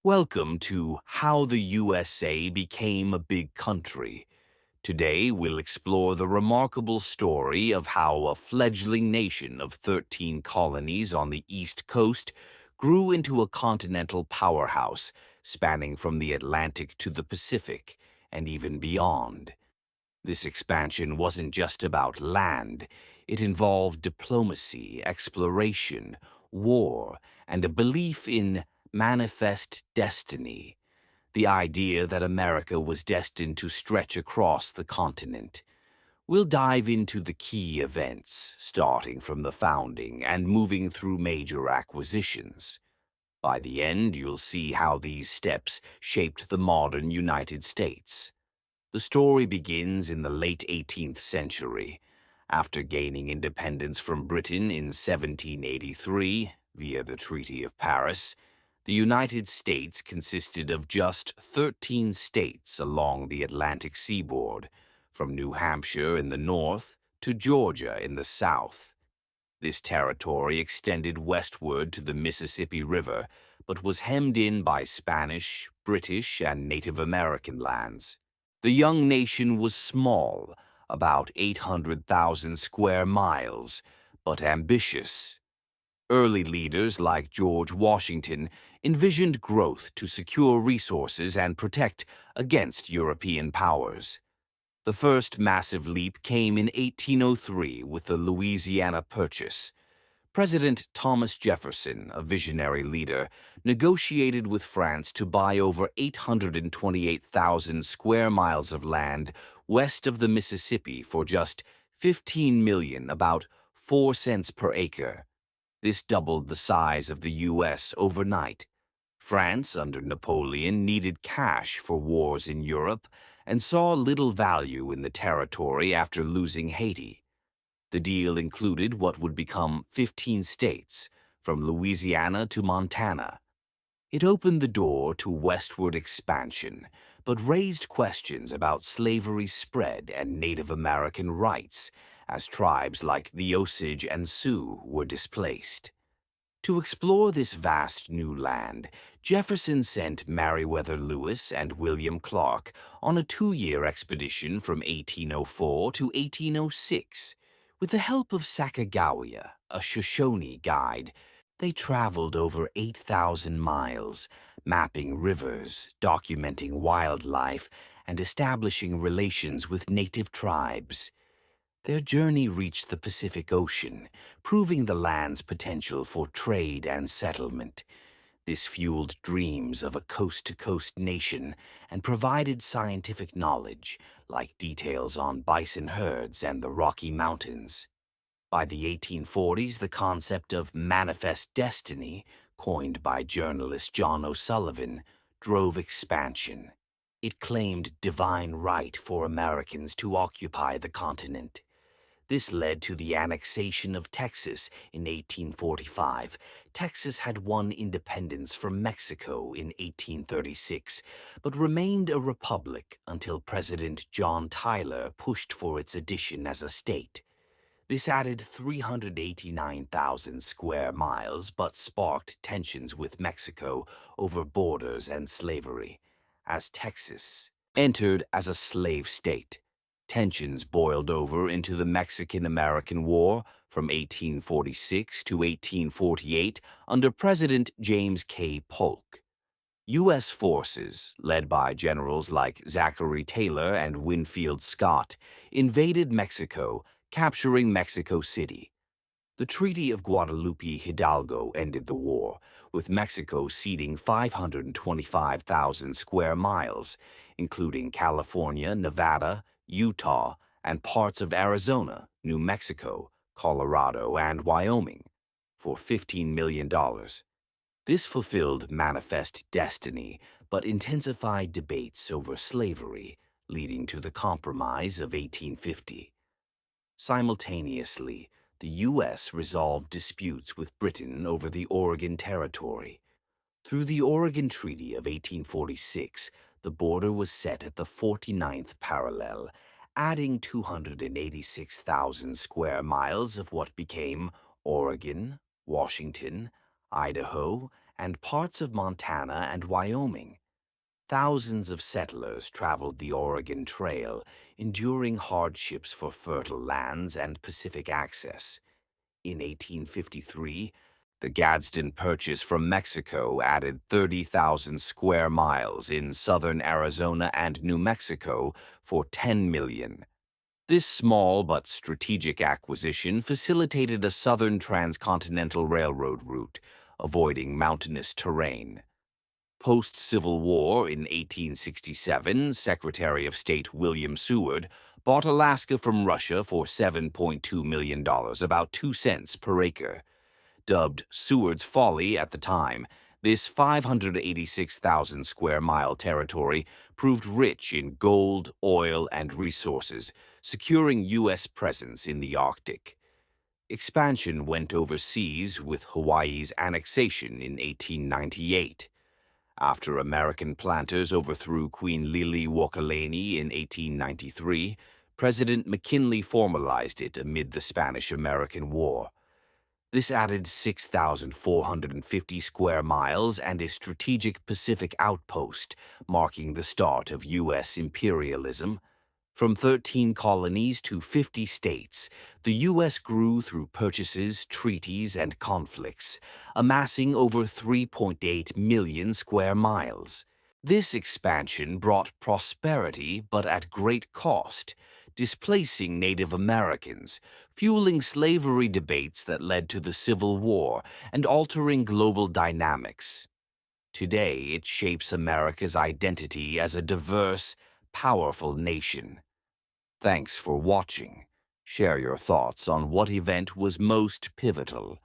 Welcome to How the USA Became a Big Country. Today, we'll explore the remarkable story of how a fledgling nation of 13 colonies on the East Coast grew into a continental powerhouse spanning from the Atlantic to the Pacific and even beyond. This expansion wasn't just about land, it involved diplomacy, exploration, war, and a belief in manifest destiny, the idea that America was destined to stretch across the continent. We'll dive into the key events, starting from the founding and moving through major acquisitions. By the end, you'll see how these steps shaped the modern United States. The story begins in the late 18th century. After gaining independence from Britain in 1783 via the Treaty of Paris, the United States consisted of just 13 states along the Atlantic seaboard, from New Hampshire in the north to Georgia in the south. This territory extended westward to the Mississippi River, but was hemmed in by Spanish, British, and Native American lands. The young nation was small, about 800,000 square miles, but ambitious. Early leaders like George Washington envisioned growth to secure resources and protect against European powers. The first massive leap came in 1803 with the Louisiana Purchase. President Thomas Jefferson, a visionary leader, negotiated with France to buy over 828,000 square miles of land west of the Mississippi for just 15 million, about 4 cents per acre. This doubled the size of the U.S. overnight. France, under Napoleon, needed cash for wars in Europe and saw little value in the territory after losing Haiti. The deal included what would become 15 states, from Louisiana to Montana. It opened the door to westward expansion, but raised questions about slavery's spread and Native American rights, as tribes like the Osage and Sioux were displaced. To explore this vast new land, Jefferson sent Meriwether Lewis and William Clark on a 2-year expedition from 1804 to 1806. With the help of Sacagawea, a Shoshone guide, they traveled over 8,000 miles, mapping rivers, documenting wildlife, and establishing relations with native tribes. Their journey reached the Pacific Ocean, proving the land's potential for trade and settlement. This fueled dreams of a coast-to-coast nation and provided scientific knowledge, like details on bison herds and the Rocky Mountains. By the 1840s, the concept of manifest destiny, coined by journalist John O'Sullivan, drove expansion. It claimed divine right for Americans to occupy the continent. This led to the annexation of Texas in 1845. Texas had won independence from Mexico in 1836, but remained a republic until President John Tyler pushed for its addition as a state. This added 389,000 square miles, but sparked tensions with Mexico over borders and slavery. As Texas entered as a slave state, tensions boiled over into the Mexican-American War from 1846 to 1848 under President James K. Polk. U.S. forces, led by generals like Zachary Taylor and Winfield Scott, invaded Mexico, capturing Mexico City. The Treaty of Guadalupe Hidalgo ended the war, with Mexico ceding 525,000 square miles, including California, Nevada, Utah, and parts of Arizona, New Mexico, Colorado, and Wyoming, for $15 million. This fulfilled manifest destiny, but intensified debates over slavery, leading to the Compromise of 1850. Simultaneously, the U.S. resolved disputes with Britain over the Oregon Territory. Through the Oregon Treaty of 1846, the border was set at the 49th parallel, adding 286,000 square miles of what became Oregon, Washington, Idaho, and parts of Montana and Wyoming. Thousands of settlers traveled the Oregon Trail, enduring hardships for fertile lands and Pacific access. In 1853, the Gadsden Purchase from Mexico added 30,000 square miles in southern Arizona and New Mexico for $10 million. This small but strategic acquisition facilitated a southern transcontinental railroad route, avoiding mountainous terrain. Post-Civil War in 1867, Secretary of State William Seward bought Alaska from Russia for $7.2 million, about 2 cents per acre. Dubbed Seward's Folly at the time, this 586,000 square mile territory proved rich in gold, oil, and resources, securing U.S. presence in the Arctic. Expansion went overseas with Hawaii's annexation in 1898. After American planters overthrew Queen Liliuokalani in 1893, President McKinley formalized it amid the Spanish-American War. This added 6,450 square miles and a strategic Pacific outpost, marking the start of U.S. imperialism. From 13 colonies to 50 states, the U.S. grew through purchases, treaties, and conflicts, amassing over 3.8 million square miles. This expansion brought prosperity, but at great cost, displacing Native Americans, fueling slavery debates that led to the Civil War, and altering global dynamics. Today, it shapes America's identity as a diverse, powerful nation. Thanks for watching. Share your thoughts on what event was most pivotal.